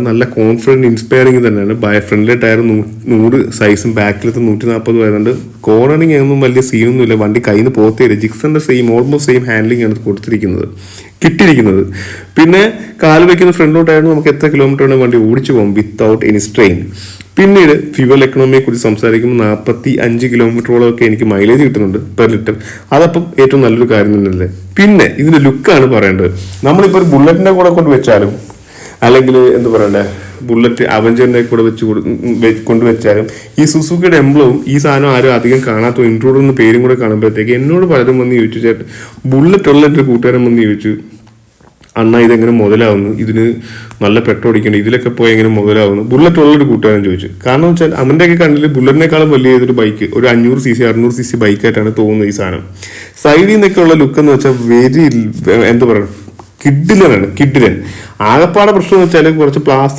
നല്ല confident inspiring തന്നെയാണ്. ഫ്രണ്ടിലെ ടയർ 100 സൈസും ബാക്കിലത്തെ 140 വരുന്നുണ്ട്. കോർണറിങ് ഒന്നും വലിയ സീനൊന്നുമില്ല, വണ്ടി കയ്യിൽ നിന്ന് പോത്തേയില്ല. ജിക്സറിന്റെ ഓൾമോസ്റ്റ് സെയിം ഹാൻഡ്ലിംഗ് ആണ് കിട്ടിയിരിക്കുന്നത്. പിന്നെ കാല് വയ്ക്കുന്ന ഫ്രണ്ട് ടയറിന് നമുക്ക് എത്ര കിലോമീറ്റർ വേണം വണ്ടി ഓടിച്ചു പോകും വിത്തൗട്ട് എനി സ്ട്രെയിൻ. പിന്നീട് ഫ്യൂവൽ എക്കണോമിയെ കുറിച്ച് സംസാരിക്കുമ്പോൾ 45 കിലോമീറ്ററോളം ഒക്കെ എനിക്ക് മൈലേജ് കിട്ടുന്നുണ്ട് പെർ ലിറ്റർ. അതപ്പം ഏറ്റവും നല്ലൊരു കാര്യം തന്നെയല്ലേ. പിന്നെ ഇതിന്റെ ലുക്കാണ് പറയേണ്ടത്. നമ്മളിപ്പോൾ ഒരു ബുള്ളറ്റിന്റെ കൂടെ കൊണ്ട് വെച്ചാലും അല്ലെങ്കിൽ എന്താ പറയണ്ടേ, ബുള്ളറ്റ് അവഞ്ചറിനെ കൂടെ കൊണ്ടുവച്ചാലും ഈ സുസുക്കിയുടെ എംബ്ലവും ഈ സാധനം ആരും അധികം കാണാത്ത ഇൻട്രൂഡർ എന്ന പേരും കൂടെ കാണുമ്പോഴത്തേക്ക് എന്നോട് പലരും വന്ന് ചോദിച്ചു, ചേട്ടൻ ബുള്ളറ്റ് ഉള്ള എൻ്റെ കൂട്ടുകാരൻ വന്ന് ചോദിച്ചു, അണ്ണാ ഇതെങ്ങനെ മുതലാവുന്നു, ഇതിന് നല്ല പെട്രോൾ അടിക്കണം, ഇതിലൊക്കെ പോയി എങ്ങനെ മുതലാവുന്നു, ബുള്ളറ്റ് ഉള്ളൊരു കൂട്ടുകാരൻ ചോദിച്ചു. കാരണം വെച്ചാൽ അവൻ്റെയൊക്കെ കണ്ടിൽ ബുള്ളറ്റിനേക്കാളും വലിയ ഏതൊരു ബൈക്ക്, ഒരു 500cc 600cc ബൈക്കായിട്ടാണ് തോന്നുന്നത് ഈ സാധനം. സൈഡിൽ നിന്നൊക്കെ ഉള്ള ലുക്ക് എന്ന് വെച്ചാൽ വെരി എന്താ പറയുക, കിഡിലൻ. ആകപ്പാടെ പ്രശ്നം എന്ന് വെച്ചാൽ കുറച്ച് പ്ലാസ്റ്റിക്